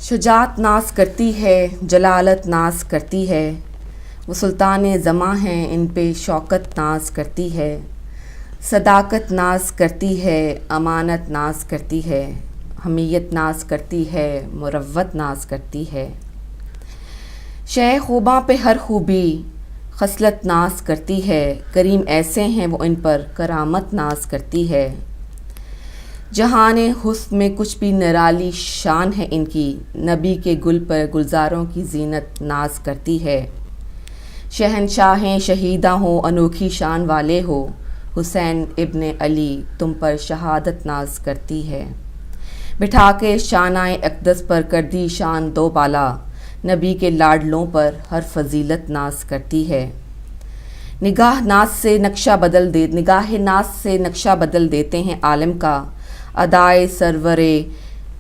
شجاعت ناز کرتی ہے، جلالت ناز کرتی ہے، وہ سلطان زماں ہیں ان پہ شوکت ناز کرتی ہے، صداقت ناز کرتی ہے، امانت ناز کرتی ہے، حمیت ناز کرتی ہے، مروت ناز کرتی ہے، شے خوباں پہ ہر خوبی خصلت ناز کرتی ہے، کریم ایسے ہیں وہ ان پر کرامت ناز کرتی ہے، جہان حسن میں کچھ بھی نرالی شان ہے ان کی، نبی کے گل پر گلزاروں کی زینت ناز کرتی ہے، شہنشاہیں شہیداں ہو انوکھی شان والے ہو، حسین ابن علی تم پر شہادت ناز کرتی ہے، بٹھا کے شانۂ اقدس پر کر دی شان دو بالا، نبی کے لاڈلوں پر ہر فضیلت ناز کرتی ہے، نگاہ ناز سے نقشہ بدل دیتے ہیں عالم کا، ادائے سرور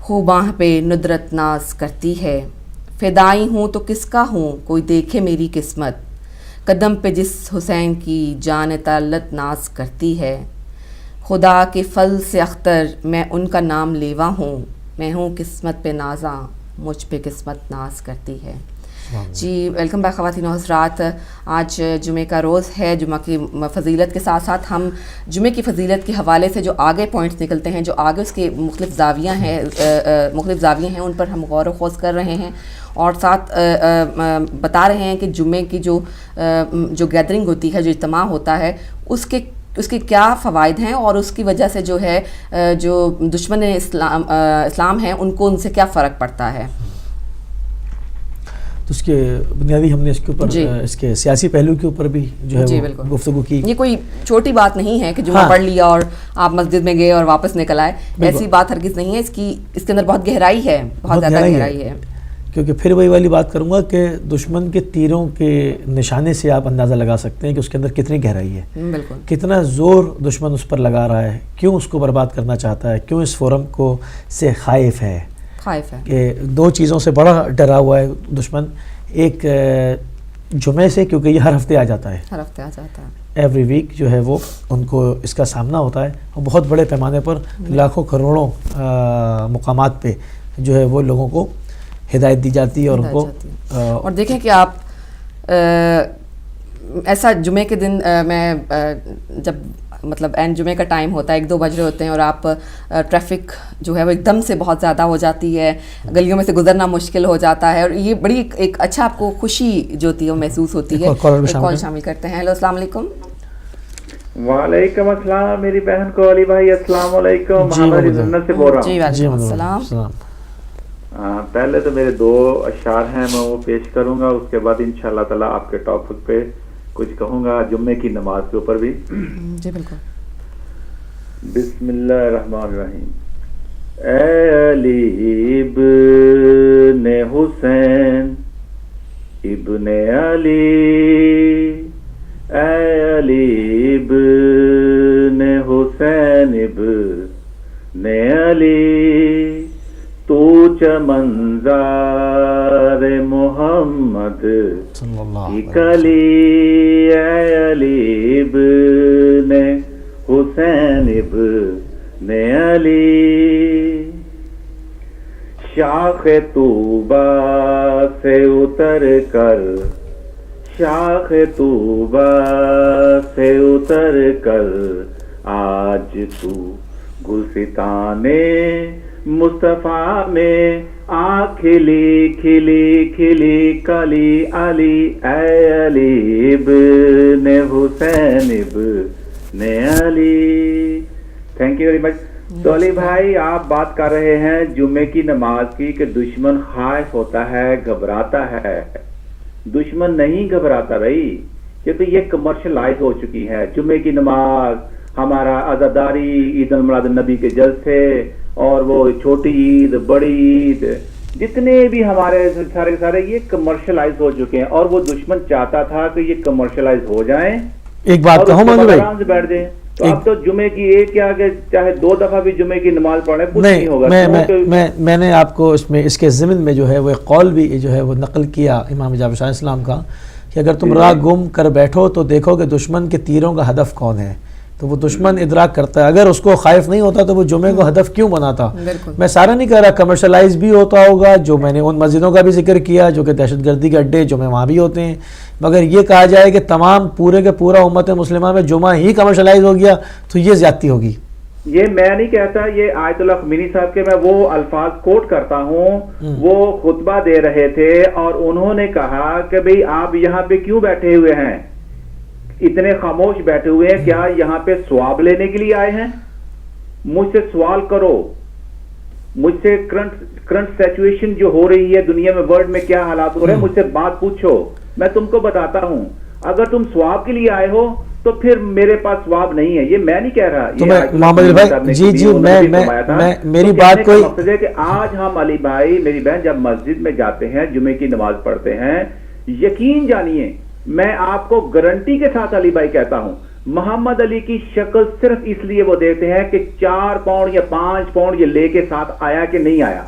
خوباں پہ ندرت ناز کرتی ہے، فدائی ہوں تو کس کا ہوں کوئی دیکھے میری قسمت، قدم پہ جس حسین کی جان تعلت ناز کرتی ہے، خدا کے فضل سے اختر میں ان کا نام لیوا ہوں، میں ہوں قسمت پہ نازاں مجھ پہ قسمت ناز کرتی ہے۔ جی ویلکم بیک خواتین و حضرات، آج جمعہ کا روز ہے، جمعہ کی فضیلت کے ساتھ ساتھ ہم جمعہ کی فضیلت کے حوالے سے جو آگے پوائنٹس نکلتے ہیں، جو آگے اس کے مختلف زاویے ہیں ان پر ہم غور و خوض کر رہے ہیں، اور ساتھ بتا رہے ہیں کہ جمعہ کی جو گیدرنگ ہوتی ہے، جو اجتماع ہوتا ہے، اس کے کیا فوائد ہیں، اور اس کی وجہ سے جو ہے جو دشمن اسلام ہیں ان سے کیا فرق پڑتا ہے۔ تو اس کے بنیادی ہم نے اس کے اوپر اس کے سیاسی پہلو کے اوپر بھی جو ہے گفتگو کی۔ یہ کوئی چھوٹی بات نہیں ہے کہ جمعہ پڑھ لیا اور آپ مسجد میں گئے اور واپس نکل آئے، ایسی بات ہرگز نہیں ہے، اس کے اندر بہت گہرائی ہے، بہت زیادہ گہرائی ہے، کیونکہ پھر وہی والی بات کروں گا کہ دشمن کے تیروں کے نشانے سے آپ اندازہ لگا سکتے ہیں کہ اس کے اندر کتنی گہرائی ہے، بالکل کتنا زور دشمن اس پر لگا رہا ہے، کیوں اس کو برباد کرنا چاہتا ہے، کیوں اس فورم کو سے خائف ہے کہ دو چیزوں سے بڑا ڈرا ہوا ہے دشمن، ایک جمعے سے، کیونکہ یہ ہر ہفتے آ جاتا ہے، ایوری ویک جو ہے وہ ان کو اس کا سامنا ہوتا ہے، اور بہت بڑے پیمانے پر لاکھوں کروڑوں مقامات پہ جو ہے وہ لوگوں کو ہدایت دی جاتی ہے، اور ان کو اور دیکھیں کہ آپ ایسا جمعے کے دن میں جب مطلب اینڈ جمعے کا ٹائم ہوتا ہے، 1-2 بج رہے ہوتے ہیں، اور آپ ٹریفک جو ہے وہ ایک دم سے بہت زیادہ ہو جاتی ہے، گلیوں میں سے گزرنا مشکل ہو جاتا ہے، اور یہ بڑی ایک اچھا آپ کو خوشی جو ہوتی ہے وہ محسوس ہوتی ہے۔ ایک کال شامل کرتے ہیں۔ ہیلو، السلام علیکم۔ وعلیکم السلام میری بہن کو علی بھائی، السلام علیکم، محمد علی جنت سے بول رہا ہوں۔ جی وعلیکم السلام۔ پہلے تو میرے 2 اشعار ہیں، میں وہ پیش کروں گا، اس کے بعد انشاءاللہ تعالیٰ آپ کے ٹاپک پہ کچھ کہوں گا، جمعے کی نماز کے اوپر بھی۔ جی بالکل۔ بسم اللہ الرحمن الرحیم۔ اے علی ابن حسین ابن علی، اے علی ابن حسین ابن علی، تو چمنزار محمد کی کلی، اے علی ابن حسین ابن علی، شاخ طوبہ سے اتر کر، شاخ طوبہ سے اتر کر، آج تو گلستان مصطفیٰ میں آ کھلی کھلی کھلی کلی، علی اے علی ابن حسین ابن Ali. Thank you very much. تو علی بھائی، آپ بات کر رہے ہیں جمعے کی نماز کی کہ دشمن خائف ہوتا ہے، گھبراتا ہے۔ دشمن نہیں گھبراتا بھائی، کیونکہ یہ کمرشلائز ہو چکی ہے جمعے کی نماز، ہمارا عزاداری، عید المولاد النبی کے جلسے، اور وہ چھوٹی عید، بڑی عید، جتنے بھی ہمارے سارے یہ کمرشلائز ہو چکے ہیں، اور وہ دشمن چاہتا تھا کہ یہ کمرشلائز ہو جائیں، ایک بات کہوں میں آرام سے بیٹھ جائیں۔ تو اب تو جمعے کی ایک کیا کہ چاہے 2 دفعہ بھی جمعے کی نماز پڑھیں کچھ نہیں ہوگا۔ میں نے آپ کو اس کے ضمن میں جو ہے وہ ایک قول بھی جو ہے وہ نقل کیا امام جعفر شاہ اسلام کا، کہ اگر تم راہ گم کر بیٹھو تو دیکھو کہ دشمن کے تیروں کا ہدف کون ہے، تو وہ دشمن ادراک کرتا ہے. اگر اس کو خائف نہیں ہوتا تو وہ جمعے کو ہدف کیوں بناتا؟ میں سارا نہیں کہہ رہا، کمرشلائز بھی ہوتا ہوگا، جو میں نے ان مسجدوں کا بھی ذکر کیا جو کہ دہشت گردی کے اڈے جمعے وہاں بھی ہوتے ہیں، مگر یہ کہا جائے کہ تمام پورے کے پورا امت مسلمہ میں جمعہ ہی کمرشلائز ہو گیا تو یہ زیادتی ہوگی. یہ میں نہیں کہتا، یہ آیت اللہ خمینی صاحب کے میں وہ الفاظ کوٹ کرتا ہوں. وہ خطبہ دے رہے تھے اور انہوں نے کہا کہ بھئی آپ یہاں پہ کیوں بیٹھے ہوئے ہیں، اتنے خاموش بیٹھے ہوئے ہیں، کیا یہاں پہ ثواب لینے کے لیے آئے ہیں؟ مجھ سے سوال کرو، مجھ سے کرنٹ سچویشن جو ہو رہی ہے دنیا میں، ورلڈ میں کیا حالات ہو رہے ہیں، مجھ سے بات پوچھو، میں تم کو بتاتا ہوں. اگر تم ثواب کے لیے آئے ہو تو پھر میرے پاس ثواب نہیں ہے. یہ میں نہیں کہہ رہا، تو میں محمد بھائی جی میں میری بات کوئی مقصد ہے کہ آج ہم علی بھائی میری بہن جب مسجد میں جاتے ہیں، جمعے کی نماز پڑھتے ہیں، یقین جانیے میں آپ کو گارنٹی کے ساتھ علی بھائی کہتا ہوں، محمد علی کی شکل صرف اس لیے وہ دیتے ہیں کہ 4 پاؤنڈ یا 5 پاؤنڈ یہ لے کے ساتھ آیا کہ نہیں آیا.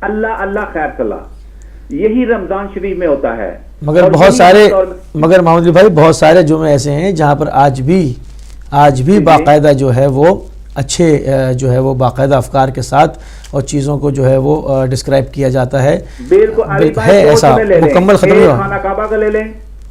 اللہ اللہ خیر صلاح، یہی رمضان شریف میں ہوتا ہے. مگر بہت سارے مگر محمد علی بھائی بہت سارے جمعے ایسے ہیں جہاں پر آج بھی باقاعدہ جو ہے وہ اچھے جو ہے وہ باقاعدہ افکار کے ساتھ اور چیزوں کو جو ہے وہ ڈسکرائب کیا جاتا ہے. بالکل ہے ایسا مکمل ختم ہوا. خانہ کعبہ کا لے لیں،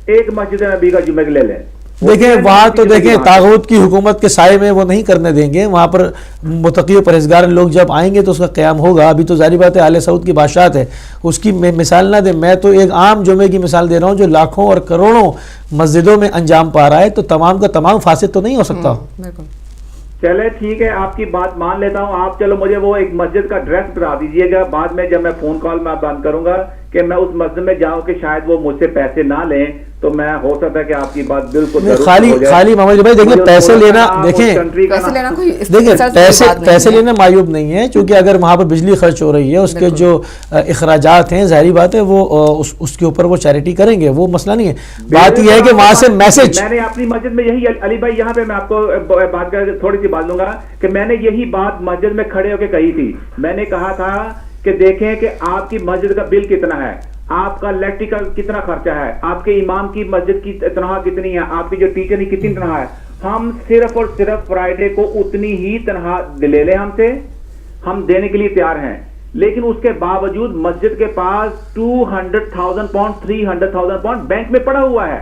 ایک مسجد نبی کا جمعہ لے لیں. دیکھیں وہاں تو دیکھیں طاغوت کی حکومت کے سائے میں وہ نہیں کرنے دیں گے. وہاں پر متقی و پرہیزگار لوگ جب آئیں گے تو اس کا قیام ہوگا. ابھی تو ظاہر بات ہے آل سعود کی بادشاہت ہے، اس کی مثال نہ دیں. میں تو ایک عام جمعے کی مثال دے رہا ہوں جو لاکھوں اور کروڑوں مسجدوں میں انجام پا رہا ہے. تو تمام کا تمام فاسد تو نہیں ہو سکتا. چلے ٹھیک ہے، آپ کی بات مان لیتا ہوں. آپ چلو مجھے وہ ایک مسجد کا ایڈریس بتا دیجئے گا، بعد میں جب میں فون کال میں بند کروں گا کہ میں اس مسجد میں جاؤں کہ شاید وہ مجھ سے پیسے نہ لیں، تو میں ہو سکتا ہے کہ آپ کی بات بالکل خالی محمد بھائی دیکھیں پیسے لینا، پیسے لینا معیوب نہیں ہے، چونکہ اگر وہاں پر بجلی خرچ ہو رہی ہے اس کے جو اخراجات ہیں ظاہری بات ہے وہ اس کے اوپر وہ چیریٹی کریں گے، وہ مسئلہ نہیں ہے. بات یہ ہے کہ وہاں سے میسج میں نے اپنی مسجد میں یہی علی بھائی یہاں پہ میں آپ کو بات کر تھوڑی سی بات لوں گا کہ میں نے یہی بات مسجد میں کھڑے ہو کے کہی تھی. میں نے کہا تھا کہ دیکھیں کہ آپ کی مسجد کا بل کتنا ہے، آپ کا الیکٹریکل کتنا خرچہ ہے، آپ کے امام کی مسجد کی تنخواہ کتنی ہے، آپ کی جو ٹیچر کی کتنی تنخواہ ہے. ہم صرف اور صرف فرائیڈے کو اتنی ہی تنخواہ لے لیں ہم سے، ہم دینے کے لیے تیار ہیں. لیکن اس کے باوجود مسجد کے پاس 200,000 پاؤنڈ 300,000 پاؤنڈ بینک میں پڑا ہوا ہے.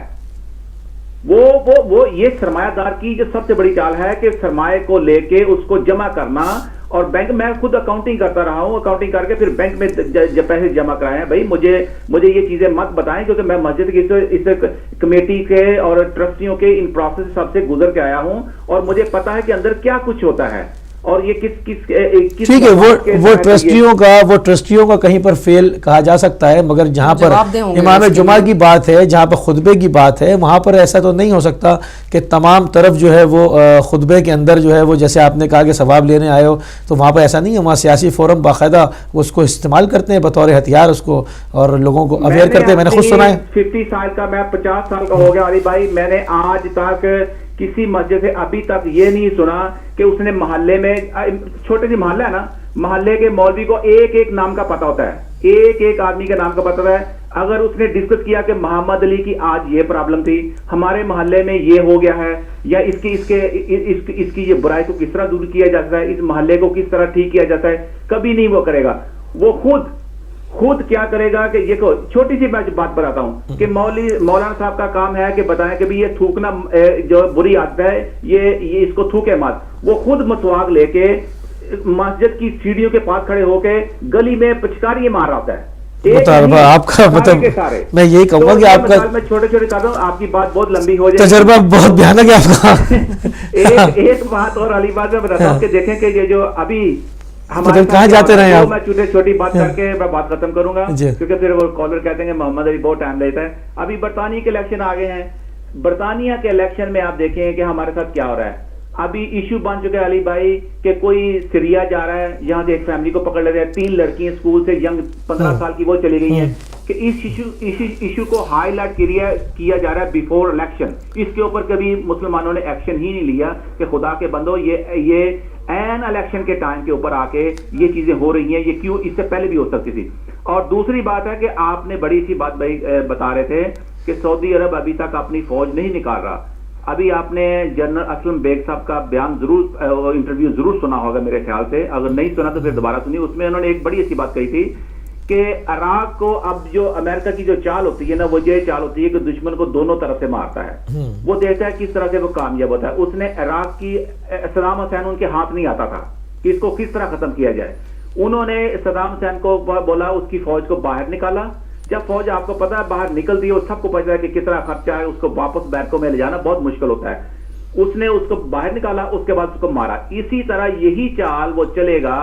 وہ یہ سرمایہ دار کی جو سب سے بڑی چال ہے کہ سرمایہ کو لے کے اس کو جمع کرنا. اور بینک میں خود اکاؤنٹنگ کرتا رہا ہوں، اکاؤنٹنگ کر کے پھر بینک میں جب پیسے جمع کرائے ہیں. بھائی مجھے یہ چیزیں مت بتائیں کیونکہ میں مسجد کی اس کمیٹی کے اور ٹرسٹیوں کے ان پروسیس سب سے گزر کے آیا ہوں اور مجھے پتا ہے کہ اندر کیا کچھ ہوتا ہے اور یہ کس ٹھیک ہے. وہ ٹرسٹیوں کا کہیں پر فیل کہا جا سکتا ہے، مگر جہاں پر امام جمعہ کی بات ہے، جہاں پر خطبے کی بات ہے، وہاں پر ایسا تو نہیں ہو سکتا کہ تمام طرف جو ہے وہ خطبے کے اندر جو ہے وہ جیسے آپ نے کہا کہ ثواب لینے آئے ہو، تو وہاں پر ایسا نہیں ہے. وہاں سیاسی فورم باقاعدہ اس کو استعمال کرتے ہیں بطور ہتھیار اس کو اور لوگوں کو اویئر کرتے ہیں. میں نے خود سنا ہے 50 سال کا، میں 50 سال کا ہو گیا علی بھائی، میں نے آج تک کسی مسجد سے ابھی تک یہ نہیں سنا کہ اس نے محلے میں، چھوٹے سی محلہ ہے نا، محلے کے مولوی کو ایک نام کا پتہ ہوتا ہے، ایک آدمی کے نام کا پتہ ہوتا ہے. اگر اس نے ڈسکس کیا کہ محمد علی کی آج یہ پرابلم تھی، ہمارے محلے میں یہ ہو گیا ہے، یا اس کی یہ برائی کو کس طرح دور کیا جاتا ہے، اس محلے کو کس طرح ٹھیک کیا جاتا ہے، کبھی نہیں وہ کرے گا. وہ خود کیا کرے گا کہ یہ چھوٹی سی بات بتاتا ہوں کہ مولانا صاحب کا کام ہے کہ بتائیں کہ بھی یہ تھوکنا جو بری عادت ہے یہ اس کو تھوکے مت. وہ خود مسواک لے کے مسجد کی سیڑھیوں کے پاس کھڑے ہو کے گلی میں پچکاری مار رہا ہوتا ہے. آپ کا مطلب میں یہی کہوں گا کہ آپ کا میں چھوٹے کر رہا ہوں، آپ کی بات بہت لمبی ہو جائے، تجربہ بہت بھیانک ہے آپ کا. ایک بات اور علی بات میں بتاتا ہوں کہ دیکھیں کہ یہ جو ابھی کہاں جاتے رہے آپ، میں چھوٹی بات کر کے میں بات ختم کروں گا کیونکہ پھر وہ کالر کہتے ہیں کہ محمد علی بہت ٹائم لیتا ہے. ابھی برطانیہ کے الیکشن آ گئے ہیں. برطانیہ کے الیکشن میں آپ دیکھیں کہ ہمارے ساتھ کیا ہو رہا ہے. ابھی ایشو بن چکے علی بھائی کہ کوئی سیریا جا رہا ہے، یہاں سے ایک فیملی کو پکڑ لیتے ہیں، 3 لڑکیاں اسکول سے ینگ 15 سال کی وہ چلی گئی ہیں کہ اس ایشو کو ہائی لائٹ کیا جا رہا ہے بیفور الیکشن. اس کے اوپر کبھی مسلمانوں نے ایکشن ہی نہیں لیا کہ خدا کے بندو یہ این الیکشن کے ٹائم کے اوپر آ کے یہ چیزیں ہو رہی ہیں، یہ کیوں؟ اس سے پہلے بھی ہو سکتی تھی. اور دوسری بات ہے کہ آپ نے بڑی سی بات بتا رہے تھے کہ سعودی عرب ابھی تک اپنی فوج نہیں نکال رہا. ابھی آپ نے جنرل اسلم بیگ صاحب کا بیان ضرور انٹرویو ضرور سنا ہوگا میرے خیال سے, اگر نہیں سنا تو پھر دوبارہ سنیے. اس میں انہوں نے ایک بڑی اچھی بات کہی تھی کہ عراق کو اب جو امریکہ کی جو چال ہوتی ہے نا, وہ یہ چال ہوتی ہے کہ دشمن کو دونوں طرف سے مارتا ہے, وہ دیکھتا ہے کس طرح سے وہ کامیاب ہوتا ہے. اس نے عراق کی صدام حسین ان کے ہاتھ نہیں آتا تھا کہ اس کو کس طرح ختم کیا جائے. انہوں نے صدام حسین کو بولا, اس کی فوج کو باہر نکالا. جب فوج آپ کو پتا ہے باہر نکلتی ہے, اور سب کو پتا ہے کہ کس طرح خرچہ ہے, اس کو واپس بیرکوں میں لے جانا بہت مشکل ہوتا ہے. اس نے اس کو باہر نکالا, اس کے بعد اس کو مارا. اسی طرح یہی چال وہ چلے گا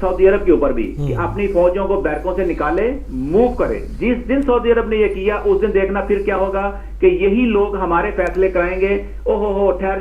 سعودی عرب کے اوپر بھی, کہ اپنی فوجوں کو بیرکوں سے نکالے, موو کرے. جس دن سعودی عرب نے یہ کیا, اس دن دیکھنا پھر کیا ہوگا کہ یہی لوگ ہمارے فیصلے کرائیں گے. او ہو ٹھہر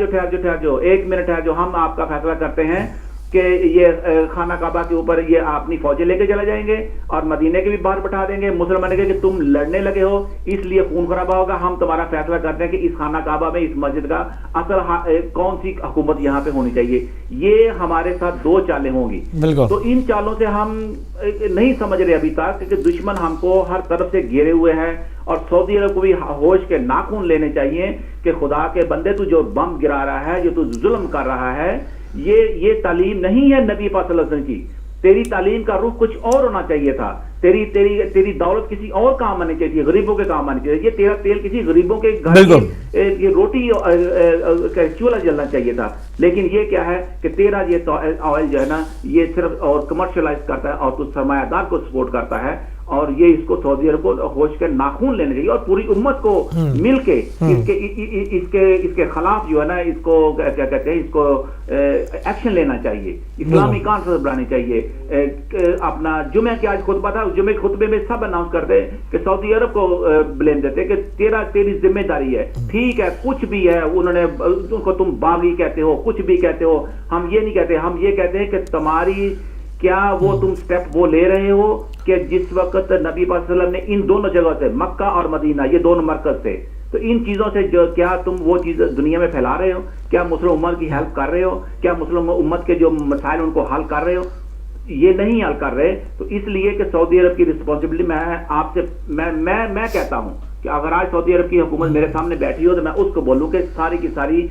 جو 1 منٹ ٹھہر جو, ہم آپ کا فیصلہ کرتے ہیں کہ یہ خانہ کعبہ کے اوپر یہ اپنی فوجیں لے کے چلے جائیں گے اور مدینے کے بھی باہر بٹھا دیں گے. مسلمان کے کہ تم لڑنے لگے ہو اس لیے خون خرابہ ہوگا, ہم تمہارا فیصلہ کرتے ہیں کہ اس خانہ کعبہ میں, اس مسجد کا اصل کون سی حکومت یہاں پہ ہونی چاہیے. یہ ہمارے ساتھ 2 چالیں ہوں گی. تو ان چالوں سے ہم نہیں سمجھ رہے ابھی تک کہ دشمن ہم کو ہر طرف سے گھیرے ہوئے ہے, اور سعودی عرب کو بھی ہوش کے ناخن لینے چاہیے کہ خدا کے بندے تو جو بم گرا رہا ہے, جو تو ظلم کر رہا ہے, یہ تعلیم نہیں ہے نبی پاک صلی اللہ علیہ وسلم کی. تیری تعلیم کا رخ کچھ اور ہونا چاہیے تھا. تیری دولت کسی اور کام آنی چاہیے, غریبوں کے کام آنی چاہیے. یہ تیرا تیل کسی غریبوں کے گھر کی روٹی چولہا جلنا چاہیے تھا. لیکن یہ کیا ہے کہ تیرا یہ آئل جو ہے نا, یہ صرف اور کمرشلائز کرتا ہے, اور تو سرمایہ دار کو سپورٹ کرتا ہے. اور یہ اس کو سعودی عرب کو ہوش کے ناخون لینے چاہیے, اور پوری امت کو مل کے اس کے خلاف جو ہے نا, اس کو کیا کہتے ہیں, اس کو ایکشن لینا چاہیے. اسلامی کانفرنس بنانی چاہیے. اپنا جمعہ کے آج خطبہ تھا, جمعہ کے خطبے میں سب اناؤنس کرتے کہ سعودی عرب کو بلیم دیتے کہ تیری ذمہ داری ہے. ٹھیک ہے, کچھ بھی ہے, انہوں نے ان کو تم باغی کہتے ہو, کچھ بھی کہتے ہو, ہم یہ نہیں کہتے. ہم یہ کہتے ہیں کہ تمہاری کیا وہ تم سٹیپ وہ لے رہے ہو کہ جس وقت نبی پاک صلی اللہ علیہ وسلم نے ان دونوں جگہوں سے, مکہ اور مدینہ, یہ دونوں مرکز تھے, تو ان چیزوں سے جو کیا تم وہ چیز دنیا میں پھیلا رہے ہو؟ کیا مسلم امت کی ہیلپ کر رہے ہو؟ کیا مسلم امت کے جو مسائل ان کو حل کر رہے ہو؟ یہ نہیں حل کر رہے. تو اس لیے کہ سعودی عرب کی رسپانسبلٹی میں آپ سے میں کہتا ہوں کہ اگر آج سعودی عرب کی حکومت میرے سامنے بیٹھی ہو تو میں اس کو بولوں کہ ساری کی ساری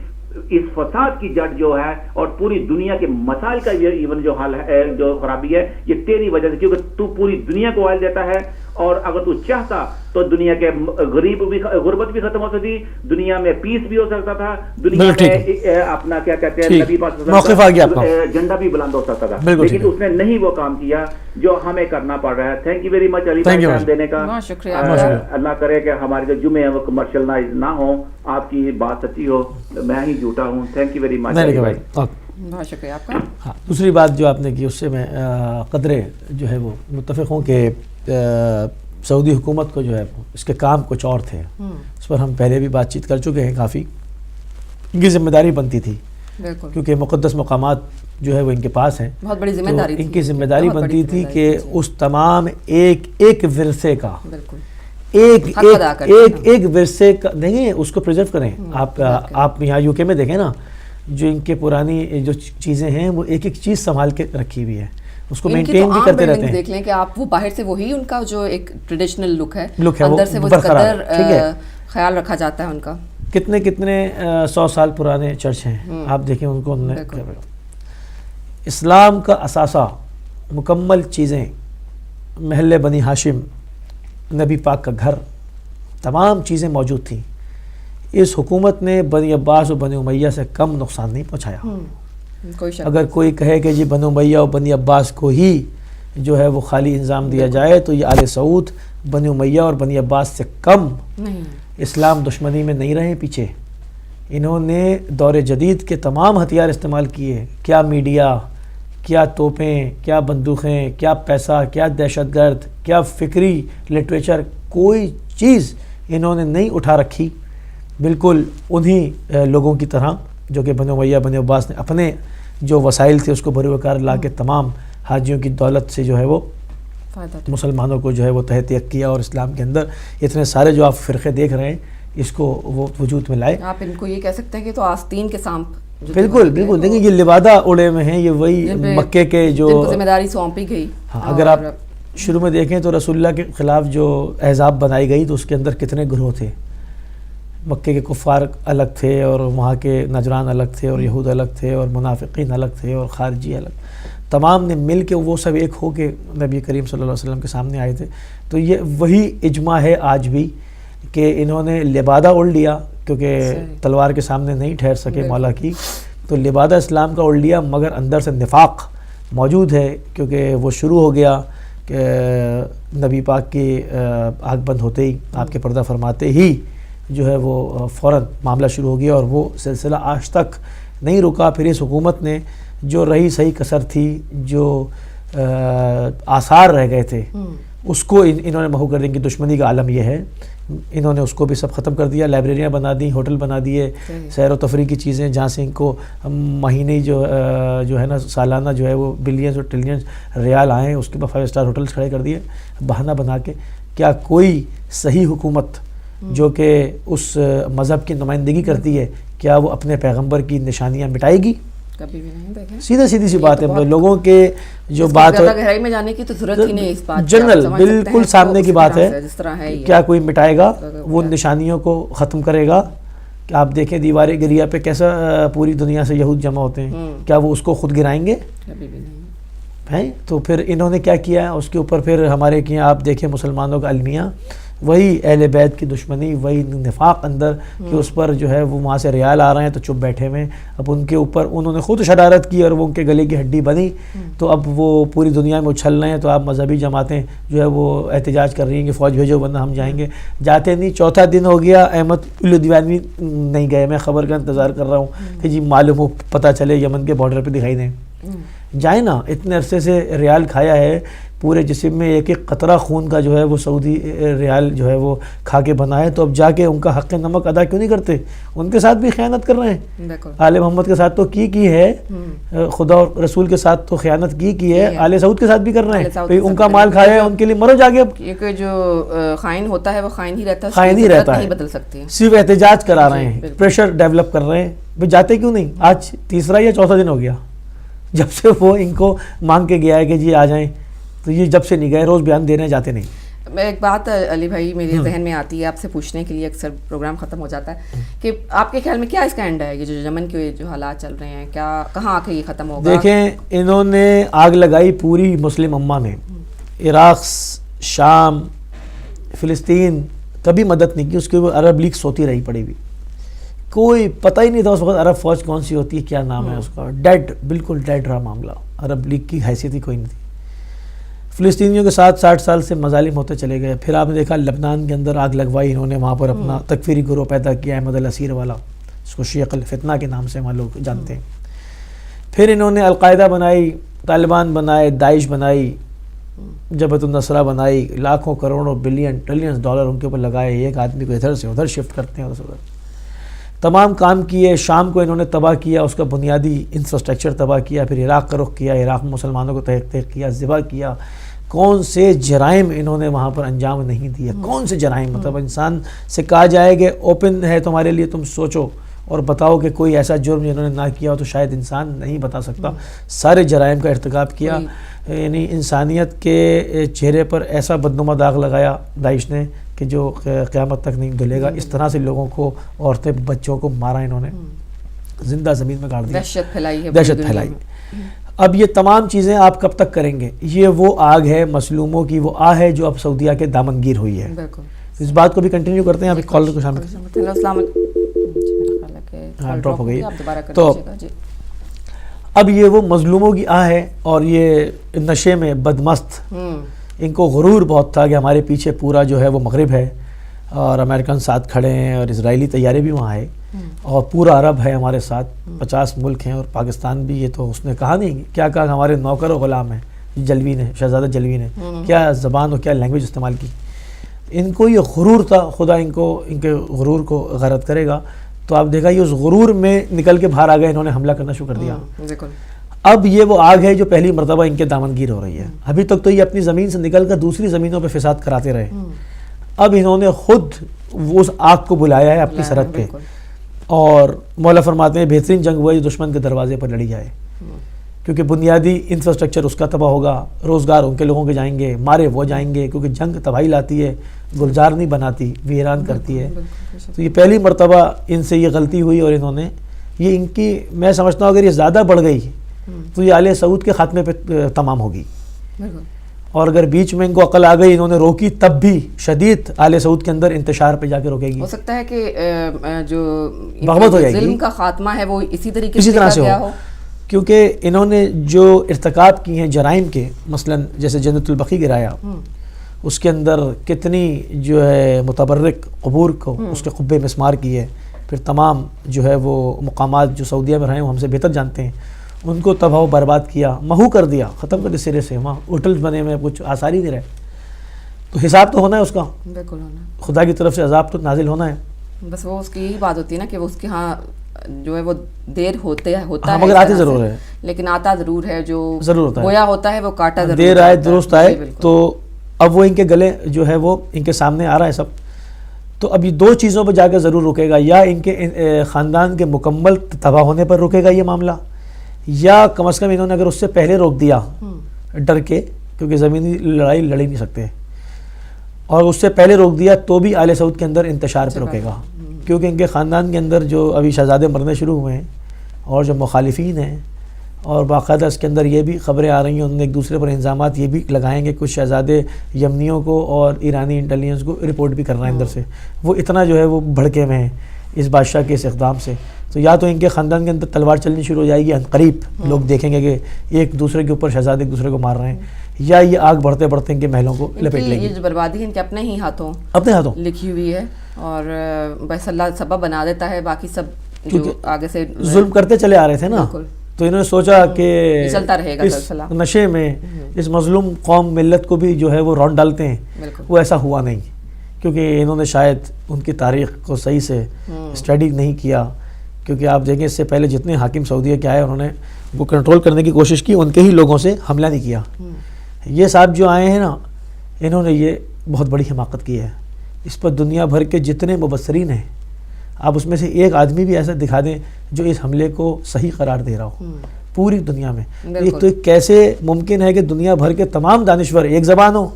اس فساد کی جڑ جو ہے اور پوری دنیا کے مسائل کا یہ ایون جو حل ہے, جو خرابی ہے, یہ تیری وجہ سے, کیونکہ تو پوری دنیا کو آئل دیتا ہے. اور اگر تو چاہتا تو دنیا کے غربت بھی ختم ہو سکتی, دنیا میں پیس بھی ہو سکتا تھا, دنیا میں اپنا کیا کہتے ہیں نبی پاک جھنڈا بھی بلند ہو سکتا تھا. لیکن اس نے نہیں وہ کام کیا جو ہمیں کرنا پڑ رہا ہے. تھینک یو ویری مچ علی بھائی ٹائم دینے کا. اللہ کرے کہ ہمارے جو جمعے ہیں وہ کمرشلائز نہ ہوں, آپ کی بات سچی ہو, میں ہی جھوٹا ہوں. تھینک یو ویری مچ. بہت شکریہ آپ کا. ہاں, دوسری بات جو آپ نے کی اس سے میں قدرے جو ہے وہ متفق ہوں کہ سعودی حکومت کو جو ہے اس کے کام کچھ اور تھے. اس پر ہم پہلے بھی بات چیت کر چکے ہیں کافی. ان کی ذمہ داری بنتی تھی کیونکہ مقدس مقامات جو ہے وہ ان کے پاس ہیں, بہت بڑی ذمہ داری. ان کی ذمہ داری بنتی تھی کہ اس تمام ایک ورثے کا ایک ورثے کا نہیں, اس کو پریزرو کریں. آپ یہاں یو کے میں دیکھیں نا, جو ان کے پرانی جو چیزیں ہیں وہ ایک چیز سنبھال کے رکھی ہوئی ہے, اس کو مینٹین بھی کرتے رہتے ہیں. دیکھ لیں کہ آپ وہ باہر سے وہی ان کا جو ایک ٹریڈیشنل لک ہے, اندر سے وہ قدر خیال رکھا جاتا ہے ان کا. کتنے 100 سال پرانے چرچ ہیں, آپ دیکھیں ان کو. اسلام کا اثاثہ, مکمل چیزیں, محل بنی ہاشم, نبی پاک کا گھر, تمام چیزیں موجود تھیں. اس حکومت نے بنی عباس اور بنی امیہ سے کم نقصان نہیں پہنچایا. اگر کوئی کہے کہ جی بنی امیہ اور بنی عباس کو ہی جو ہے وہ خالی انضام دیا جائے تو یہ آل سعود بنی امیہ اور بنی عباس سے کم نہیں. اسلام دشمنی میں نہیں رہے پیچھے. انہوں نے دور جدید کے تمام ہتھیار استعمال کیے. کیا میڈیا, کیا توپیں, کیا بندوقیں, کیا پیسہ, کیا دہشت گرد, کیا فکری لٹریچر, کوئی چیز انہوں نے نہیں اٹھا رکھی. بالکل انہی لوگوں کی طرح جو کہ بنی امیہ بنی عباس نے اپنے جو وسائل تھے اس کو بروکار لا کے تمام حاجیوں کی دولت سے جو ہے وہ مسلمانوں کو جو ہے وہ تحت یک کیا, اور اسلام کے اندر اتنے سارے جو آپ فرقے دیکھ رہے ہیں اس کو وہ وجود میں لائے. آپ ان کو یہ کہہ سکتے ہیں کہ تو آستین کے سانپ. بالکل دیکھیں یہ لبادہ اڑے میں ہیں, یہ وہی مکے کے جو ذمہ داری سونپی گئی. اگر آپ شروع میں دیکھیں تو رسول اللہ کے خلاف جو احزاب بنائی گئی تو اس کے اندر کتنے گروہ تھے. مکے کے کفار الگ تھے اور وہاں کے نجران الگ تھے اور یہود الگ تھے اور منافقین الگ تھے اور خارجی الگ، تمام نے مل کے وہ سب ایک ہو کے نبی کریم صلی اللہ علیہ وسلم کے سامنے آئے تھے. تو یہ وہی اجماع ہے آج بھی کہ انہوں نے لبادہ اوڑھ لیا کیونکہ تلوار کے سامنے نہیں ٹھہر سکے مولا کی، تو لبادہ اسلام کا اوڑھ لیا، مگر اندر سے نفاق موجود ہے کیونکہ وہ شروع ہو گیا کہ نبی پاک کی آنکھ بند ہوتے ہی، آپ کے پردہ فرماتے ہی جو ہے وہ فوراً معاملہ شروع ہو گیا اور وہ سلسلہ آج تک نہیں رکا. پھر اس حکومت نے جو رہی صحیح کسر تھی، جو آثار رہ گئے تھے، اس کو انہوں نے محو کر دیں. کہ دشمنی کا عالم یہ ہے، انہوں نے اس کو بھی سب ختم کر دیا. لائبریریاں بنا دیں، ہوٹل بنا دیے، سیر و تفریح کی چیزیں جہاں سے ان کو مہینے جو ہے نا سالانہ جو ہے وہ بلینز اور ٹریلینز ریال آئیں، اس کے بعد 5 اسٹار ہوٹلز کھڑے کر دیے بہانہ بنا کے. کیا کوئی صحیح حکومت جو کہ اس مذہب کی نمائندگی کرتی ہے، کیا وہ اپنے پیغمبر کی نشانیاں مٹائے گی؟ کبھی بھی نہیں. دیکھیں سیدھی سی بات ہے. لوگوں کے جو بات گہرائی میں جانے کی تو ضرورت ہی نہیں، اس بات جنرل بالکل سامنے کی بات ہے. جس طرح ہے کیا کوئی مٹائے گا وہ نشانیوں کو ختم کرے گا؟ کہ آپ دیکھیں دیوار گریا پہ کیسا پوری دنیا سے یہود جمع ہوتے ہیں، کیا وہ اس کو خود گرائیں گے؟ کبھی بھی نہیں. تو پھر انہوں نے کیا کیا اس کے اوپر؟ پھر ہمارے کیا آپ دیکھیں مسلمانوں کا المیہ، وہی اہل بیت کی دشمنی، وہی نفاق اندر کہ اس پر جو ہے وہ وہاں سے ریال آ رہے ہیں تو چپ بیٹھے ہوئے. اب ان کے اوپر انہوں نے خود شرارت کی اور وہ ان کے گلے کی ہڈی بنی، تو اب وہ پوری دنیا میں اچھل رہے ہیں. تو آپ مذہبی جماعتیں جو ہے وہ احتجاج کر رہی ہیں کہ فوج بھیجو ورنہ ہم جائیں گے. جاتے نہیں. چوتھا دن ہو گیا، احمد دیوانی نہیں گئے. میں خبر کا انتظار کر رہا ہوں کہ جی معلوم ہو پتہ چلے یمن کے بارڈر پہ دکھائی دیں. جائیں نا، اتنے عرصے سے ریال کھایا ہے، پورے جسم میں ایک ایک قطرہ خون کا جو ہے وہ سعودی ریال جو ہے وہ کھا کے بنا ہے. تو اب جا کے ان کا حق نمک ادا کیوں نہیں کرتے؟ ان کے ساتھ بھی خیانت کر رہے ہیں. آل محمد کے ساتھ تو کی ہے، خدا اور رسول کے ساتھ تو خیانت کی ہے، آل سعود کے ساتھ بھی کر رہے ہیں. ان کا مال کھایا ہے، ان کے لیے مرو جا کے. کیونکہ جو خائن ہوتا ہے وہ خائن ہی رہتا ہے، خائن ہی رہتا ہے، نہیں بدل سکتے. صرف احتجاج کرا رہے ہیں، پریشر ڈیولپ کر رہے ہیں. بھائی جاتے کیوں نہیں؟ آج تیسرا یا چوتھا دن ہو گیا جب سے وہ ان کو مانگ کے گیا ہے کہ جی آ جائیں، تو یہ جب سے نہیں گئے، روز بیان دینے جاتے نہیں. میں ایک بات علی بھائی میرے ذہن میں آتی ہے آپ سے پوچھنے کے لیے، اکثر پروگرام ختم ہو جاتا ہے، کہ آپ کے خیال میں کیا اس کا اینڈ ہے؟ یہ جو یمن کے جو حالات چل رہے ہیں، کیا کہاں آ کے یہ ختم ہوگا؟ دیکھیں، انہوں نے آگ لگائی پوری مسلم امہ میں. عراق، شام، فلسطین کبھی مدد نہیں کی. اس کے اوپر عرب لیگ سوتی رہی پڑی ہوئی، کوئی پتہ ہی نہیں تھا اس وقت عرب فوج کون سی ہوتی ہے، کیا نام ہے اس کا. ڈیڈ، بالکل ڈیڈ رہا معاملہ. عرب لیگ کی حیثیت ہی کوئی نہیں تھی. فلسطینیوں کے ساتھ 60 سال سے مظالم ہوتے چلے گئے. پھر آپ نے دیکھا لبنان کے اندر آگ لگوائی انہوں نے، وہاں پر اپنا تکفیری گروہ پیدا کیا، احمد الاسیر والا، اس کو شیخ الفتنہ کے نام سے وہاں لوگ جانتے ہیں. پھر انہوں نے القاعدہ بنائی، طالبان بنائے، داعش بنائی، جبہت النصرہ بنائی، لاکھوں کروڑوں بلین ٹریلین ڈالر ان کے اوپر لگائے. ایک آدمی کو ادھر سے ادھر شفٹ کرتے ہیں، ادھر سے ادھر تمام کام کیے. شام کو انہوں نے تباہ کیا، اس کا بنیادی انفراسٹرکچر تباہ کیا. پھر عراق کا رخ کیا، عراق میں مسلمانوں کو تحقیق کیا، ذبح کیا. کون سے جرائم انہوں نے وہاں پر انجام نہیں دیا، کون سے جرائم. مطلب انسان سے کہا جائے کہ اوپن ہے تمہارے لیے، تم سوچو اور بتاؤ کہ کوئی ایسا جرم جنہوں نے نہ کیا ہو، تو شاید انسان نہیں بتا سکتا. سارے جرائم کا ارتکاب کیا. یعنی انسانیت کے چہرے پر ایسا بدنما داغ لگایا داعش نے کہ جو قیامت تک نہیں دھلے گا. اس طرح سے لوگوں کو، عورتیں بچوں کو مارا انہوں نے، زندہ زمین میں گاڑ دیا، دہشت پھیلائی ہے، دہشت پھیلائی. اب یہ تمام چیزیں آپ کب تک کریں گے؟ یہ وہ آگ ہے مظلوموں کی، وہ آہ ہے جو اب سعودیہ کے دامن گیر ہوئی ہے. اس بات کو بھی کنٹینیو کرتے ہیں. ابھی کالر کو شامل کرتے ہیں. السلام علیکم. ڈراپ ہو گئی. تو اب یہ وہ مظلوموں کی آہ ہے، اور یہ نشے میں بدمست، ان کو غرور بہت تھا کہ ہمارے پیچھے پورا جو ہے وہ مغرب ہے، اور امریکن ساتھ کھڑے ہیں، اور اسرائیلی طیارے بھی وہاں ہیں، اور پورا عرب ہے ہمارے ساتھ، 50 ملک ہیں، اور پاکستان بھی. یہ تو اس نے کہا نہیں، کیا کہا، ہمارے نوکر و غلام ہیں. جلوی نے، شہزادہ جلوی نے کیا زبان اور کیا لینگویج استعمال کی. ان کو یہ غرور تھا. خدا ان کے غرور کو غارت کرے گا. تو آپ دیکھا یہ اس غرور میں نکل کے باہر آ گئے، انہوں نے حملہ کرنا شروع کر دیا. اب یہ وہ آگ ہے جو پہلی مرتبہ ان کے دامن گیر ہو رہی ہے. ابھی تک تو یہ اپنی زمین سے نکل کر دوسری زمینوں پہ فساد کراتے رہے. اب انہوں نے خود اس آگ کو بلایا ہے اپنی سرحد پہ. اور مولا فرماتے ہیں بہترین جنگ وہ ہے جو دشمن کے دروازے پر لڑی جائے. کیونکہ بنیادی انفراسٹرکچر اس کا تباہ ہوگا، روزگار ان کے لوگوں کے جائیں گے، مارے وہ جائیں گے، کیونکہ جنگ تباہی لاتی ہے، گلزار نہیں بناتی، ویران کرتی ہے. تو یہ پہلی مرتبہ ان سے یہ غلطی ہوئی، اور انہوں نے یہ ان کی، میں سمجھتا ہوں اگر یہ زیادہ بڑھ گئی تو یہ آل سعود کے خاتمے پہ تمام ہوگی. اور اگر بیچ میں ان کو عقل آ گئی، انہوں نے روکی، تب بھی شدید آل سعود کے اندر انتشار پہ جا کے روکے گی. ہو سکتا ہے کہ جو بغاوت ہو جائے گی، ظلم کا خاتمہ ہے وہ اسی طریقے اسی سے طرح سے کیا ہو، کیونکہ انہوں نے جو ارتکاب کی ہیں جرائم کے، مثلا جیسے جنت البقیع گرایا، اس کے اندر کتنی جو ہے متبرک قبور کو اس کے قبے مسمار کی ہے، پھر تمام جو ہے وہ مقامات جو سعودیہ میں رہے ہیں وہ ہم سے بہتر جانتے ہیں، ان کو تباہ و برباد کیا، محو کر دیا، ختم کر دیا سرے سے. وہاں ہوٹلز بنے ہوئے، کچھ آثار ہی نہیں رہے. تو حساب تو ہونا ہے اس کا، بالکل ہونا ہے، خدا کی طرف سے عذاب تو نازل ہونا ہے. بس وہ اس کی یہی بات ہوتی ہے نا کہ وہ اس کے ہاں جو ہے وہ دیر ہوتا ہے مگر آتے ضرور ہے، لیکن آتا ضرور ہے، جو ضرور ہوتا ہے، گویا ہوتا ہے وہ کاٹا ضرور دیر آئے درست آئے. بالکل. تو اب وہ ان کے گلے جو ہے وہ ان کے سامنے آ رہا ہے سب. تو اب یہ دو چیزوں پہ جا کے ضرور رکے گا، یا ان کے خاندان کے مکمل تباہ ہونے پر رکے گا یہ معاملہ، یا کم از کم انہوں نے اگر اس سے پہلے روک دیا ڈر کے، کیونکہ زمینی لڑائی لڑ ہی نہیں سکتے، اور اس سے پہلے روک دیا تو بھی آل سعود کے اندر انتشار پہ رکے گا. کیونکہ ان کے خاندان کے اندر جو ابھی شہزادے مرنے شروع ہوئے ہیں اور جو مخالفین ہیں، اور باقاعدہ اس کے اندر یہ بھی خبریں آ رہی ہیں، انہوں نے ایک دوسرے پر الزامات یہ بھی لگائیں گے، کچھ شہزادے یمنیوں کو اور ایرانی انٹیلیجنس کو رپورٹ بھی کر رہے ہیں اندر سے. وہ اتنا جو ہے وہ بھڑکے میں ہیں اس بادشاہ کے اس اقدام سے. تو یا تو ان کے خاندان کے اندر تلوار چلنی شروع ہو جائے گی، قریب لوگ دیکھیں گے کہ ایک دوسرے کے اوپر شہزادے ایک دوسرے کو مار رہے ہیں، یا یہ آگ بڑھتے بڑھتے ان کے محلوں کو لپیٹ لیں گے. یہ جو بربادی ہے ان کے اپنے ہی ہاتھوں لکھی ہوئی ہے، اور بس اللہ سبب بنا دیتا ہے، باقی سب جو آگے سے ظلم کرتے چلے آ رہے تھے نا، تو انہوں نے سوچا کہ چلتا رہے گا اس نشے میں اس مظلوم قوم ملت کو بھی جو ہے وہ رون ڈالتے ہیں. وہ ایسا ہوا نہیں، کیونکہ انہوں نے شاید ان کی تاریخ کو صحیح سے اسٹڈی نہیں کیا. کیونکہ آپ دیکھیں اس سے پہلے جتنے حاکم سعودیہ کے آئے انہوں نے وہ کنٹرول کرنے کی کوشش کی، ان کے ہی لوگوں سے حملہ نہیں کیا. یہ صاحب جو آئے ہیں نا، انہوں نے یہ بہت بڑی حماقت کی ہے. اس پر دنیا بھر کے جتنے مبصرین ہیں، آپ اس میں سے ایک آدمی بھی ایسا دکھا دیں جو اس حملے کو صحیح قرار دے رہا ہو پوری دنیا میں. ایک تو کیسے ممکن ہے کہ دنیا بھر کے تمام دانشور ایک زبان ہو،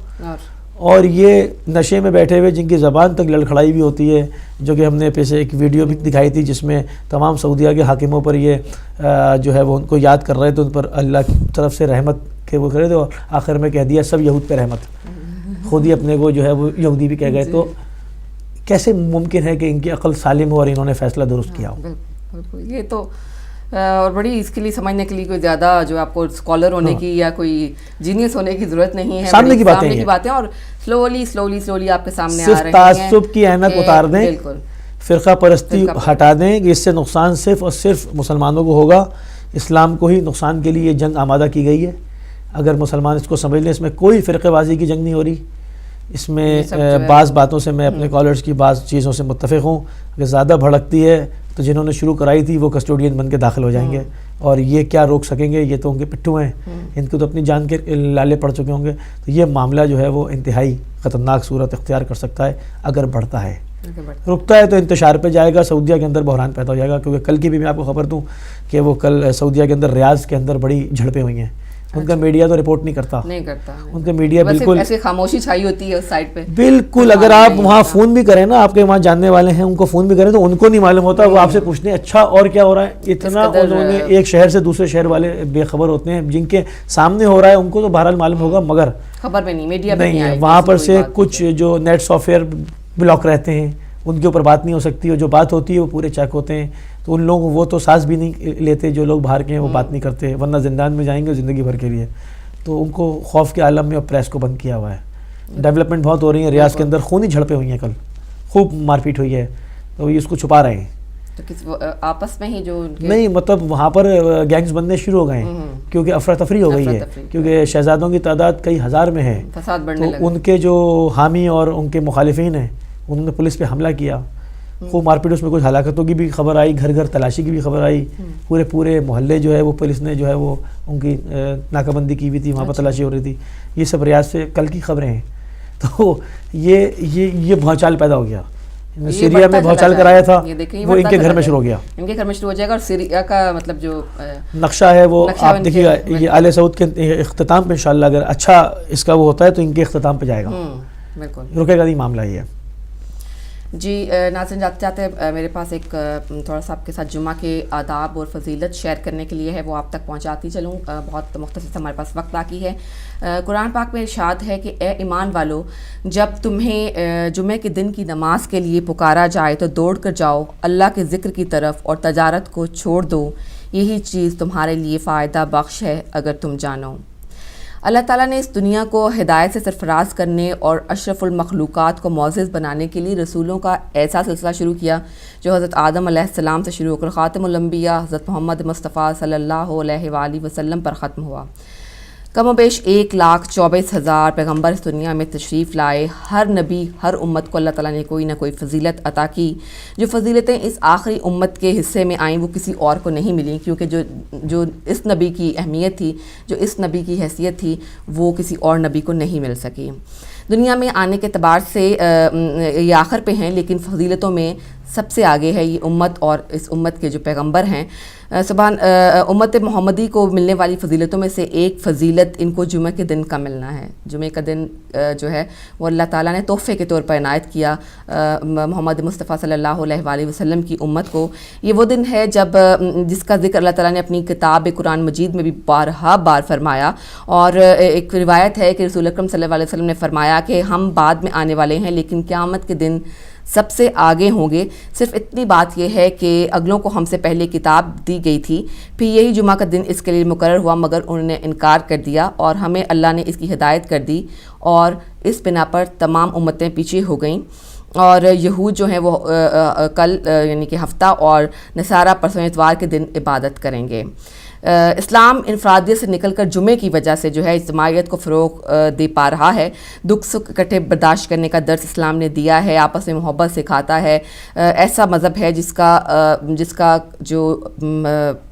اور یہ نشے میں بیٹھے ہوئے جن کی زبان تک لڑکھڑائی بھی ہوتی ہے، جو کہ ہم نے پیچھے ایک ویڈیو بھی دکھائی تھی جس میں تمام سعودیہ کے حاکموں پر یہ جو ہے وہ ان کو یاد کر رہے تھے، ان پر اللہ کی طرف سے رحمت کے وہ کر رہے تھے، اور آخر میں کہہ دیا سب یہود پہ رحمت، خود ہی اپنے کو جو ہے وہ یہودی بھی کہہ گئے. تو کیسے ممکن ہے کہ ان کی عقل سالم ہو اور انہوں نے فیصلہ درست کیا ہو؟ یہ تو اور بڑی اس کے لیے سمجھنے کے لیے کوئی زیادہ جو آپ کو اسکالر ہونے کی یا کوئی جینیس ہونے کی ضرورت نہیں ہے. سامنے کی باتیں اور سلولی آپ کے سامنے آ رہے ہیں. تعصب کی اہمیت اتار دیں، فرقہ پرستی ہٹا دیں کہ اس سے نقصان صرف اور صرف مسلمانوں کو ہوگا. اسلام کو ہی نقصان کے لیے یہ جنگ آمادہ کی گئی ہے. اگر مسلمان اس کو سمجھ لیں، اس میں کوئی فرقے بازی کی جنگ نہیں ہو رہی. اس میں بعض باتوں سے میں اپنے کالرز کی بعض چیزوں سے متفق ہوں کہ زیادہ بھڑکتی ہے تو جنہوں نے شروع کرائی تھی وہ کسٹوڈین بن کے داخل ہو جائیں گے، اور یہ کیا روک سکیں گے؟ یہ تو ان کے پٹھو ہیں، ان کو تو اپنی جان کے لالے پڑ چکے ہوں گے. تو یہ معاملہ جو ہے وہ انتہائی خطرناک صورت اختیار کر سکتا ہے اگر بڑھتا ہے. رکتا ہے تو انتشار پہ جائے گا، سعودیہ کے اندر بحران پیدا ہو جائے گا. کیونکہ کل کی بھی میں آپ کو خبر دوں کہ وہ کل سعودیہ کے اندر ریاض کے اندر بڑی جھڑپیں ہوئی ہیں. ان کا میڈیا تو رپورٹ نہیں کرتا، ان کا میڈیا بالکل ایسے خاموشی چھائی ہوتی ہے اس سائٹ پہ. بالکل اگر آپ وہاں فون بھی کریں نا، آپ کے وہاں جاننے والے ہیں، ان کو فون بھی کریں تو ان کو نہیں معلوم ہوتا. وہ آپ سے پوچھتے ہیں اچھا اور کیا ہو رہا ہے. اتنا انہوں نے ایک شہر سے دوسرے شہر والے بے خبر ہوتے ہیں، جن کے سامنے ہو رہا ہے ان کو تو بہرحال معلوم ہوگا، مگر خبر میں نہیں، میڈیا نہیں ہے. وہاں پر سے کچھ جو نیٹ سافٹ ویئر بلاک رہتے ہیں ان کے اوپر بات نہیں ہو سکتی، اور جو بات ہوتی ہے وہ پورے چیک ہوتے ہیں. تو ان لوگوں وہ تو سانس بھی نہیں لیتے، جو لوگ باہر کے ہیں وہ بات نہیں کرتے، ورنہ زندان میں جائیں گے زندگی بھر کے لیے. تو ان کو خوف کے عالم میں اور پریس کو بند کیا ہوا ہے. ڈیولپمنٹ بہت ہو رہی ہیں ریاض کے اندر، خونی جھڑپیں ہوئی ہیں، کل خوب مار پیٹ ہوئی ہے. تو یہ اس کو چھپا رہے ہیں. تو آپس میں ہی جو نہیں، مطلب وہاں پر گینگز بننے شروع ہو گئے ہیں، کیونکہ افراتفری ہو گئی ہے، کیونکہ شہزادوں کی تعداد کئی ہزار میں ہے. تو ان کے جو حامی اور ان کے مخالفین ہیں انہوں نے پولیس پہ حملہ کیا، خوب مار پیٹ. اس میں کچھ ہلاکتوں کی بھی خبر آئی، گھر گھر تلاشی کی بھی خبر آئی. پورے محلے جو ہے وہ پولیس نے جو ہے وہ ان کی ناکہ بندی کی ہوئی تھی، وہاں پر تلاشی ہو رہی تھی. یہ سب ریاض سے کل کی خبریں ہیں. تو یہ بھونچال پیدا ہو گیا. سیریا میں بھوچال کرایا تھا وہ ان کے گھر میں شروع ہو گیا، ان کے گھر میں شروع ہو جائے گا. اور سیریا کا مطلب جو نقشہ ہے وہ آپ دیکھیے گا، یہ آل سعود کے اختتام پہ انشاءاللہ اگر اچھا اس کا وہ ہوتا ہے تو ان کے اختتام پہ جائے گا، بالکل رکے گا نہیں معاملہ یہ. جی ناظرین، جاتے جاتے میرے پاس ایک تھوڑا سا آپ کے ساتھ جمعہ کے آداب اور فضیلت شیئر کرنے کے لیے ہے، وہ آپ تک پہنچاتی چلوں. بہت مختصر ہمارے پاس وقت باقی ہے. قرآن پاک میں ارشاد ہے کہ اے ایمان والو، جب تمہیں جمعے کے دن کی نماز کے لیے پکارا جائے تو دوڑ کر جاؤ اللہ کے ذکر کی طرف اور تجارت کو چھوڑ دو، یہی چیز تمہارے لیے فائدہ بخش ہے اگر تم جانو. اللہ تعالیٰ نے اس دنیا کو ہدایت سے سرفراز کرنے اور اشرف المخلوقات کو معزز بنانے کے لیے رسولوں کا ایسا سلسلہ شروع کیا جو حضرت آدم علیہ السلام سے شروع ہو کر خاتم الانبیاء حضرت محمد مصطفیٰ صلی اللہ علیہ وآلہ وسلم پر ختم ہوا. کم و بیش 1,24,000 پیغمبر اس دنیا میں تشریف لائے. ہر نبی، ہر امت کو اللہ تعالیٰ نے کوئی نہ کوئی فضیلت عطا کی. جو فضیلتیں اس آخری امت کے حصے میں آئیں وہ کسی اور کو نہیں ملیں، کیونکہ جو اس نبی کی اہمیت تھی، جو اس نبی کی حیثیت تھی، وہ کسی اور نبی کو نہیں مل سکی. دنیا میں آنے کے اعتبار سے یہ آخر پہ ہیں، لیکن فضیلتوں میں سب سے آگے ہے یہ امت اور اس امت کے جو پیغمبر ہیں. سبحان امت محمدی کو ملنے والی فضیلتوں میں سے ایک فضیلت ان کو جمعہ کے دن کا ملنا ہے. جمعہ کا دن جو ہے وہ اللہ تعالیٰ نے تحفے کے طور پر عنایت کیا محمد مصطفیٰ صلی اللہ علیہ وآلہ وسلم کی امت کو. یہ وہ دن ہے جس کا ذکر اللہ تعالیٰ نے اپنی کتاب قرآن مجید میں بھی بارہا بار فرمایا. اور ایک روایت ہے کہ رسول اکرم صلی اللہ علیہ وسلم نے فرمایا کہ ہم بعد میں آنے والے ہیں لیکن قیامت کے دن سب سے آگے ہوں گے. صرف اتنی بات یہ ہے کہ اگلوں کو ہم سے پہلے کتاب دی گئی تھی، پھر یہی جمعہ کا دن اس کے لیے مقرر ہوا مگر انہوں نے انکار کر دیا اور ہمیں اللہ نے اس کی ہدایت کر دی اور اس بنا پر تمام امتیں پیچھے ہو گئیں. اور یہود جو ہیں وہ کل یعنی کہ ہفتہ اور نصارہ پرسوں اتوار کے دن عبادت کریں گے. اسلام انفرادیت سے نکل کر جمعے کی وجہ سے جو ہے اجتماعیت کو فروغ دے پا رہا ہے. دکھ سکھ اکٹھے برداشت کرنے کا درس اسلام نے دیا ہے، آپس میں محبت سکھاتا ہے. ایسا مذہب ہے جس کا جو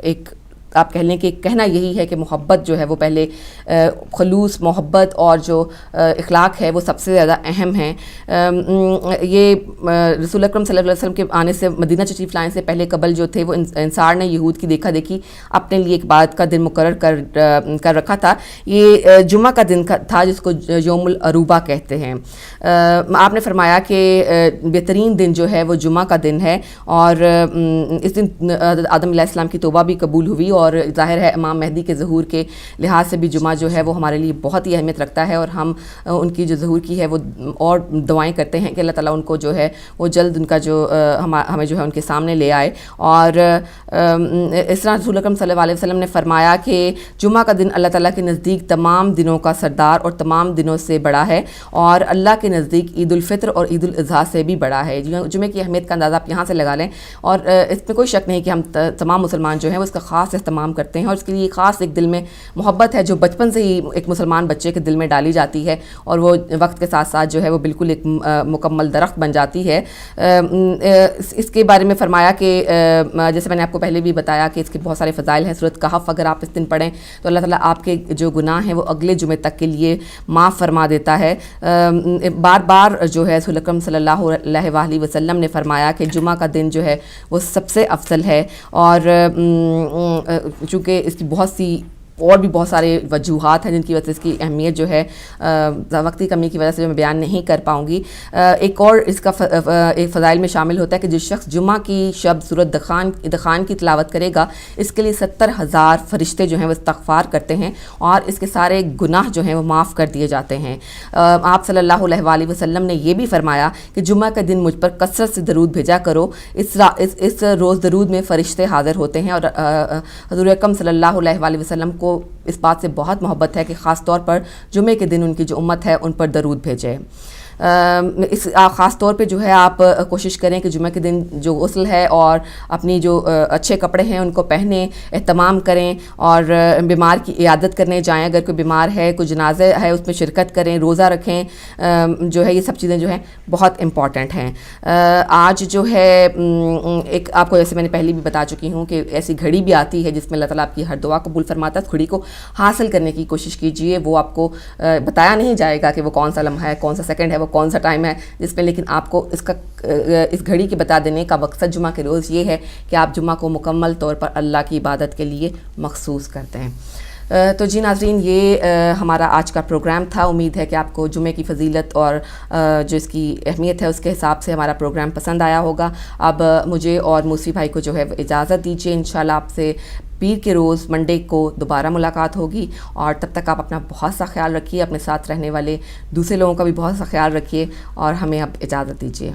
ایک آپ کہہ لیں کہ کہنا یہی ہے کہ محبت جو ہے وہ پہلے خلوص محبت اور جو اخلاق ہے وہ سب سے زیادہ اہم ہیں. یہ رسول اکرم صلی اللہ علیہ وسلم کے آنے سے مدینہ تشریف لانے سے پہلے قبل جو تھے وہ انصار نے یہود کی دیکھا دیکھی اپنے لیے ایک بات کا دن مقرر کر رکھا تھا. یہ جمعہ کا دن تھا جس کو یوم العروبہ کہتے ہیں. آپ نے فرمایا کہ بہترین دن جو ہے وہ جمعہ کا دن ہے اور اس دن آدم علیہ السلام کی توبہ بھی قبول ہوئی اور ظاہر ہے امام مہدی کے ظہور کے لحاظ سے بھی جمعہ جو ہے وہ ہمارے لیے بہت ہی اہمیت رکھتا ہے اور ہم ان کی جو ظہور کی ہے وہ اور دعائیں کرتے ہیں کہ اللہ تعالیٰ ان کو جو ہے وہ جلد ان کا جو ہمیں جو ہے ان کے سامنے لے آئے. اور اس طرح رسول اکرم صلی اللہ علیہ وسلم نے فرمایا کہ جمعہ کا دن اللہ تعالیٰ کے نزدیک تمام دنوں کا سردار اور تمام دنوں سے بڑا ہے اور اللہ کے نزدیک عید الفطر اور عید الاضحیٰ سے بھی بڑا ہے. جمعے کی اہمیت کا اندازہ آپ یہاں سے لگا لیں اور اس میں کوئی شک نہیں کہ ہم تمام مسلمان جو ہیں وہ اس کا خاص اہتمام کرتے ہیں اور اس کے لیے خاص ایک دل میں محبت ہے جو بچپن سے ہی ایک مسلمان بچے کے دل میں ڈالی جاتی ہے اور وہ وقت کے ساتھ ساتھ جو ہے وہ بالکل ایک مکمل درخت بن جاتی ہے. اس کے بارے میں فرمایا کہ جیسے میں نے آپ کو پہلے بھی بتایا کہ اس کے بہت سارے فضائل ہیں. سورۃ کہف اگر آپ اس دن پڑھیں تو اللہ تعالیٰ آپ کے جو گناہ ہیں وہ اگلے جمعے تک کے لیے معاف فرما دیتا ہے. بار بار جو ہے رسول اکرم صلی اللہ علیہ وآلہ وسلم نے فرمایا کہ جمعہ کا دن جو ہے وہ سب سے افضل ہے اور چونکہ اس کی بہت سی اور بھی بہت سارے وجوہات ہیں جن کی وجہ سے اس کی اہمیت جو ہے وقتی کمی کی وجہ سے میں بیان نہیں کر پاؤں گی. ایک اور اس کا ایک فضائل میں شامل ہوتا ہے کہ جو شخص جمعہ کی شب سورۃ دخان کی تلاوت کرے گا اس کے لیے 70,000 فرشتے جو ہیں وہ استغفار کرتے ہیں اور اس کے سارے گناہ جو ہیں وہ معاف کر دیے جاتے ہیں. آپ صلی اللہ علیہ وآلہ وسلم نے یہ بھی فرمایا کہ جمعہ کا دن مجھ پر کثرت سے درود بھیجا کرو. اس روز درود میں فرشتے حاضر ہوتے ہیں اور حضور اکرم صلی اللہ علیہ وآلہ وسلم کو اس بات سے بہت محبت ہے کہ خاص طور پر جمعے کے دن ان کی جو امت ہے ان پر درود بھیجے. اس خاص طور پہ جو ہے آپ کوشش کریں کہ جمعہ کے دن جو غسل ہے اور اپنی جو اچھے کپڑے ہیں ان کو پہنیں، اہتمام کریں اور بیمار کی عیادت کرنے جائیں. اگر کوئی بیمار ہے، کوئی جنازہ ہے اس میں شرکت کریں، روزہ رکھیں. جو ہے یہ سب چیزیں جو ہیں بہت امپورٹنٹ ہیں. آج جو ہے ایک آپ کو جیسے میں نے پہلے بھی بتا چکی ہوں کہ ایسی گھڑی بھی آتی ہے جس میں اللہ تعالیٰ آپ کی ہر دعا قبول فرماتا ہے. اس گھڑی کو حاصل کرنے کی کوشش کیجیے. وہ آپ کو بتایا نہیں جائے گا کہ وہ کون سا لمحہ ہے، کون سا سیکنڈ ہے، وہ کون سا ٹائم ہے جس میں، لیکن آپ کو اس گھڑی کے بتا دینے کا مقصد جمعہ کے روز یہ ہے کہ آپ جمعہ کو مکمل طور پر اللہ کی عبادت کے لیے مخصوص کرتے ہیں۔ تو جی ناظرین، یہ ہمارا آج کا پروگرام تھا۔ امید ہے کہ آپ کو جمعے کی فضیلت اور جو اس کی اہمیت ہے اس کے حساب سے ہمارا پروگرام پسند آیا ہوگا۔ اب مجھے اور موسی بھائی کو جو ہے اجازت دیجیے، انشاءاللہ آپ سے پیر کے روز منڈے کو دوبارہ ملاقات ہوگی، اور تب تک آپ اپنا بہت سا خیال رکھیے، اپنے ساتھ رہنے والے دوسرے لوگوں کا بھی بہت سا خیال رکھیے، اور ہمیں اب اجازت دیجیے۔